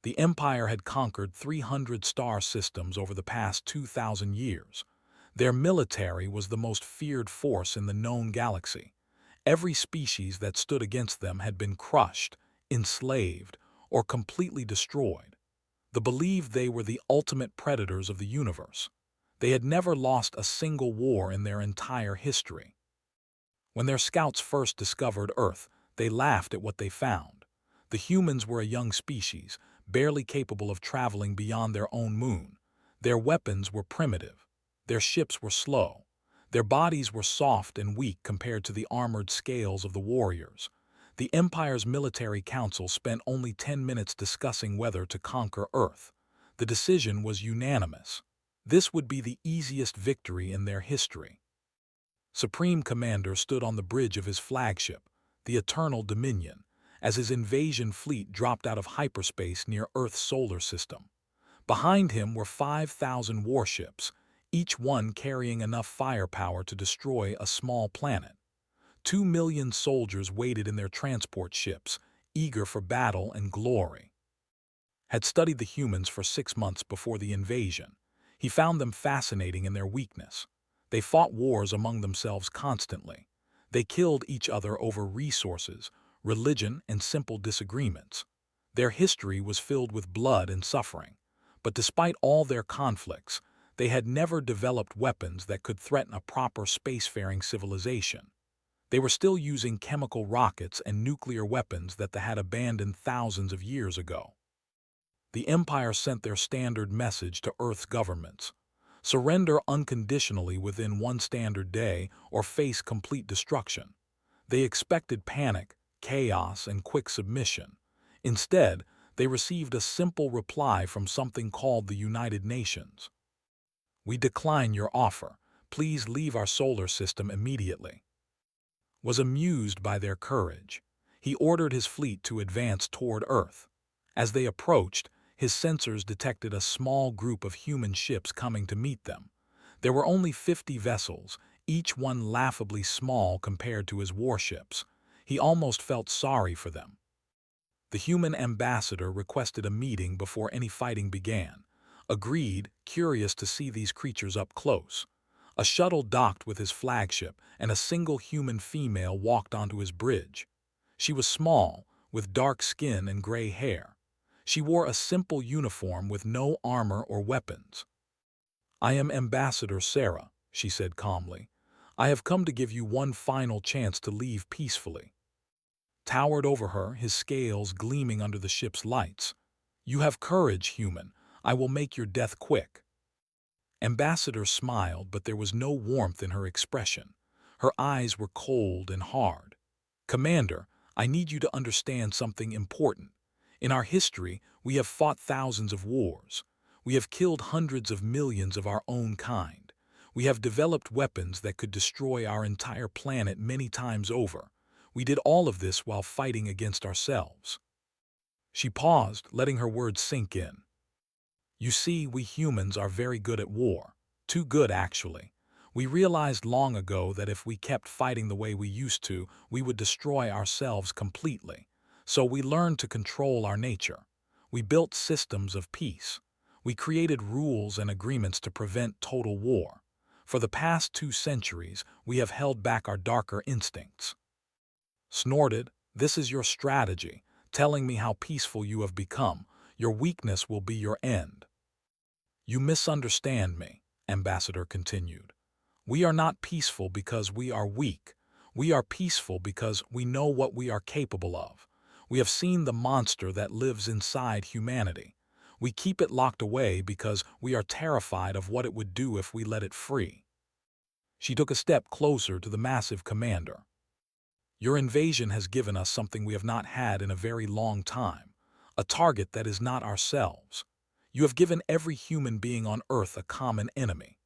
The Empire had conquered 300 star systems over the past 2,000 years. Their military was the most feared force in the known galaxy. Every species that stood against them had been crushed, enslaved, or completely destroyed. They believed they were the ultimate predators of the universe. They had never lost a single war in their entire history. When their scouts first discovered Earth, they laughed at what they found. The humans were a young species, barely capable of traveling beyond their own moon. Their weapons were primitive. Their ships were slow. Their bodies were soft and weak compared to the armored scales of the warriors. The Empire's military council spent only 10 minutes discussing whether to conquer Earth. The decision was unanimous. This would be the easiest victory in their history. Supreme Commander stood on the bridge of his flagship, the Eternal Dominion, as his invasion fleet dropped out of hyperspace near Earth's solar system. Behind him were 5,000 warships, each one carrying enough firepower to destroy a small planet. 2 million soldiers waited in their transport ships, eager for battle and glory. Had studied the humans for 6 months before the invasion. He found them fascinating in their weakness. They fought wars among themselves constantly. They killed each other over resources, religion, and simple disagreements. Their history was filled with blood and suffering. But despite all their conflicts, they had never developed weapons that could threaten a proper spacefaring civilization. They were still using chemical rockets and nuclear weapons that they had abandoned thousands of years ago. The Empire sent their standard message to Earth's governments. Surrender unconditionally within 1 standard day or face complete destruction. They expected panic, chaos, and quick submission. Instead, they received a simple reply from something called the United Nations. "We decline your offer. Please leave our solar system immediately." Was amused by their courage. He ordered his fleet to advance toward Earth. As they approached, his sensors detected a small group of human ships coming to meet them. There were only 50 vessels, each one laughably small compared to his warships. He almost felt sorry for them. The human ambassador requested a meeting before any fighting began. Agreed, curious to see these creatures up close. A shuttle docked with his flagship, and a single human female walked onto his bridge. She was small, with dark skin and gray hair. She wore a simple uniform with no armor or weapons. "I am Ambassador Sarah," she said calmly. "I have come to give you one final chance to leave peacefully." Towered over her, his scales gleaming under the ship's lights. "You have courage, human. I will make your death quick." Ambassador smiled, but there was no warmth in her expression. Her eyes were cold and hard. "Commander, I need you to understand something important. In our history, we have fought thousands of wars. We have killed hundreds of millions of our own kind. We have developed weapons that could destroy our entire planet many times over. We did all of this while fighting against ourselves." She paused, letting her words sink in. "You see, we humans are very good at war. Too good, actually. We realized long ago that if we kept fighting the way we used to, we would destroy ourselves completely. So we learned to control our nature. We built systems of peace. We created rules and agreements to prevent total war. For the past 2 centuries, we have held back our darker instincts." Snorted, "This is your strategy, telling me how peaceful you have become. Your weakness will be your end." "You misunderstand me," Ambassador continued. "We are not peaceful because we are weak. We are peaceful because we know what we are capable of. We have seen the monster that lives inside humanity. We keep it locked away because we are terrified of what it would do if we let it free." She took a step closer to the massive commander. "Your invasion has given us something we have not had in a very long time, a target that is not ourselves. You have given every human being on Earth a common enemy.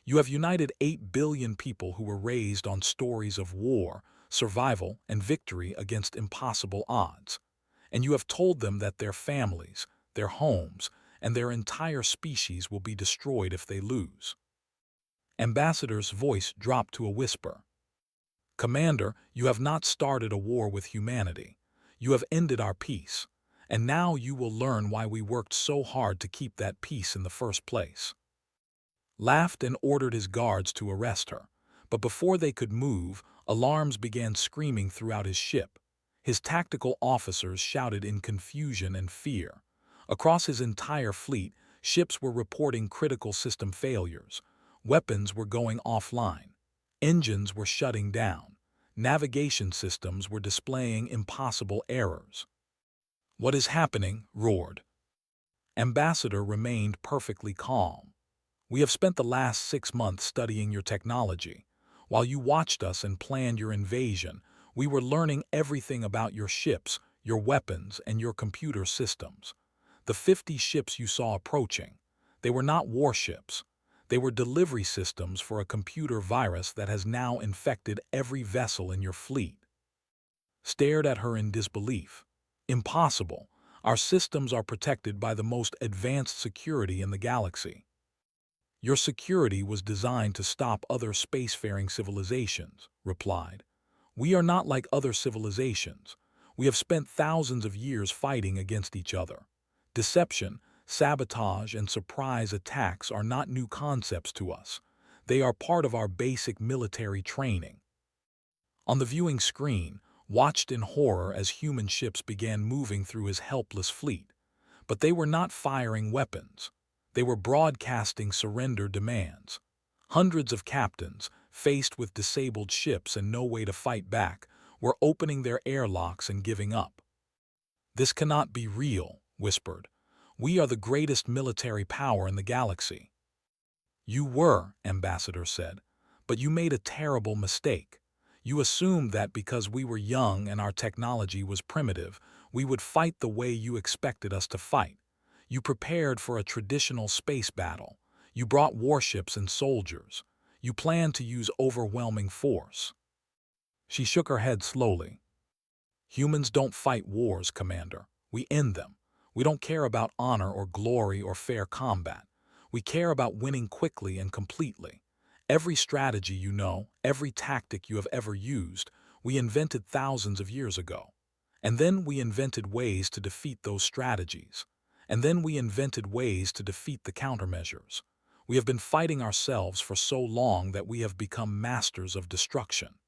You have united 8 billion people who were raised on stories of war, survival, and victory against impossible odds. And you have told them that their families, their homes, and their entire species will be destroyed if they lose." Ambassador's voice dropped to a whisper. "Commander, you have not started a war with humanity. You have ended our peace. And now you will learn why we worked so hard to keep that peace in the first place." Laughed and ordered his guards to arrest her. But before they could move, alarms began screaming throughout his ship. His tactical officers shouted in confusion and fear. Across his entire fleet, ships were reporting critical system failures. Weapons were going offline. Engines were shutting down. Navigation systems were displaying impossible errors. "What is happening?" roared. Ambassador remained perfectly calm. "We have spent the last 6 months studying your technology. While you watched us and planned your invasion, we were learning everything about your ships, your weapons, and your computer systems. The 50 ships you saw approaching, they were not warships. They were delivery systems for a computer virus that has now infected every vessel in your fleet." Stared at her in disbelief. "Impossible. Our systems are protected by the most advanced security in the galaxy." "Your security was designed to stop other spacefaring civilizations," replied. "We are not like other civilizations. We have spent thousands of years fighting against each other. Deception, sabotage, and surprise attacks are not new concepts to us. They are part of our basic military training." On the viewing screen, watched in horror as human ships began moving through his helpless fleet. But they were not firing weapons. They were broadcasting surrender demands. Hundreds of captains, faced with disabled ships and no way to fight back, were opening their airlocks and giving up. "This cannot be real," whispered. "We are the greatest military power in the galaxy." "You were," Ambassador said, "but you made a terrible mistake. You assumed that because we were young and our technology was primitive, we would fight the way you expected us to fight. You prepared for a traditional space battle. You brought warships and soldiers. You planned to use overwhelming force." She shook her head slowly. "Humans don't fight wars, Commander. We end them. We don't care about honor or glory or fair combat. We care about winning quickly and completely. Every strategy you know, every tactic you have ever used, we invented thousands of years ago. And then we invented ways to defeat those strategies. And then we invented ways to defeat the countermeasures. We have been fighting ourselves for so long that we have become masters of destruction."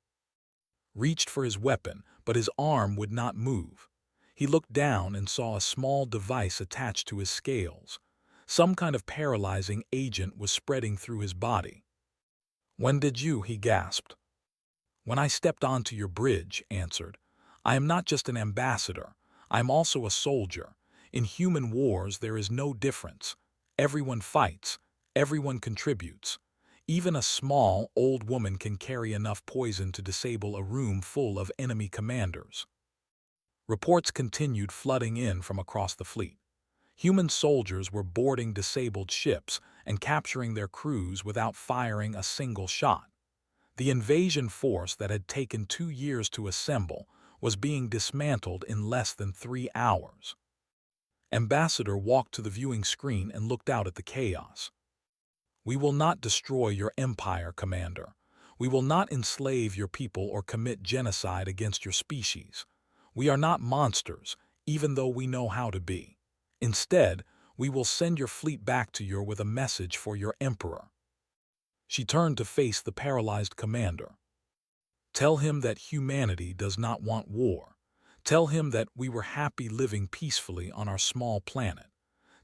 Reached for his weapon, but his arm would not move. He looked down and saw a small device attached to his scales. Some kind of paralyzing agent was spreading through his body. "When did you?" he gasped. "When I stepped onto your bridge," answered. "I am not just an ambassador. I am also a soldier. In human wars there is no difference. Everyone fights. Everyone contributes. Even a small, old woman can carry enough poison to disable a room full of enemy commanders." Reports continued flooding in from across the fleet. Human soldiers were boarding disabled ships and capturing their crews without firing a single shot. The invasion force that had taken 2 years to assemble was being dismantled in less than 3 hours. Ambassador walked to the viewing screen and looked out at the chaos. "We will not destroy your empire, Commander. We will not enslave your people or commit genocide against your species. We are not monsters, even though we know how to be. Instead, we will send your fleet back to you with a message for your emperor." She turned to face the paralyzed commander. "Tell him that humanity does not want war. Tell him that we were happy living peacefully on our small planet.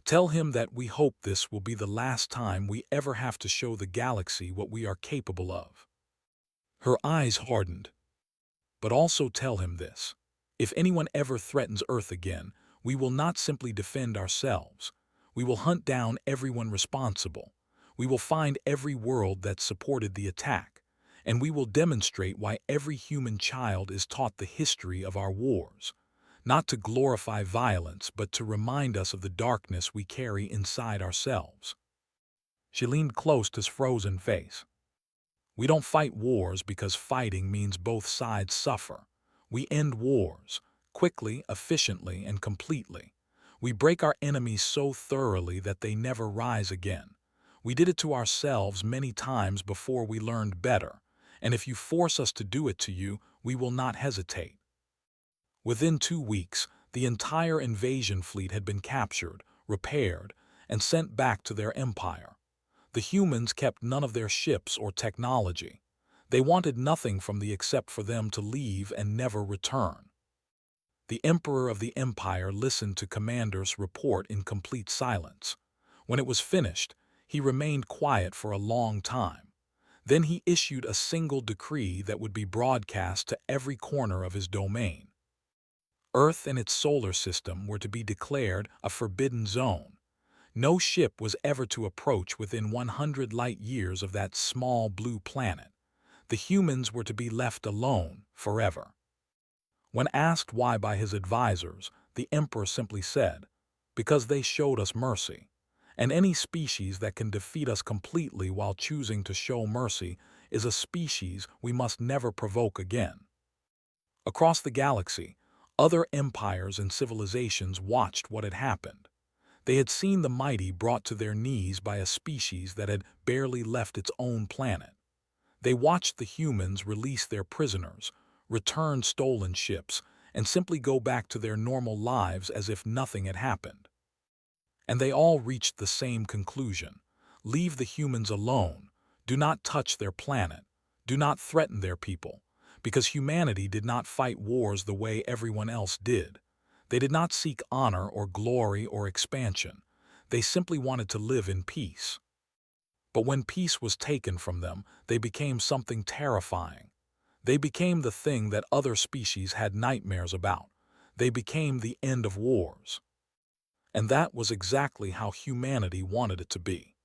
Tell him that we hope this will be the last time we ever have to show the galaxy what we are capable of." Her eyes hardened. "But also tell him this. If anyone ever threatens Earth again, we will not simply defend ourselves. We will hunt down everyone responsible. We will find every world that supported the attack. And we will demonstrate why every human child is taught the history of our wars. Not to glorify violence, but to remind us of the darkness we carry inside ourselves." She leaned close to his frozen face. "We don't fight wars because fighting means both sides suffer. We end wars, quickly, efficiently, and completely. We break our enemies so thoroughly that they never rise again. We did it to ourselves many times before we learned better, and if you force us to do it to you, we will not hesitate." Within 2 weeks, The entire invasion fleet had been captured, repaired, and sent back to their empire. The humans kept none of their ships or technology. They wanted nothing from them except for them to leave and never return. The Emperor of the Empire listened to Commander's report in complete silence. When it was finished, he remained quiet for a long time. Then he issued a single decree that would be broadcast to every corner of his domain. Earth and its solar system were to be declared a forbidden zone. No ship was ever to approach within 100 light years of that small blue planet. The humans were to be left alone forever. When asked why by his advisors, the Emperor simply said, "Because they showed us mercy. And any species that can defeat us completely while choosing to show mercy is a species we must never provoke again." Across the galaxy, other empires and civilizations watched what had happened. They had seen the mighty brought to their knees by a species that had barely left its own planet. They watched the humans release their prisoners, return stolen ships, and simply go back to their normal lives as if nothing had happened. And they all reached the same conclusion: leave the humans alone, do not touch their planet, do not threaten their people, because humanity did not fight wars the way everyone else did. They did not seek honor or glory or expansion. They simply wanted to live in peace. But when peace was taken from them, they became something terrifying. They became the thing that other species had nightmares about. They became the end of wars. And that was exactly how humanity wanted it to be.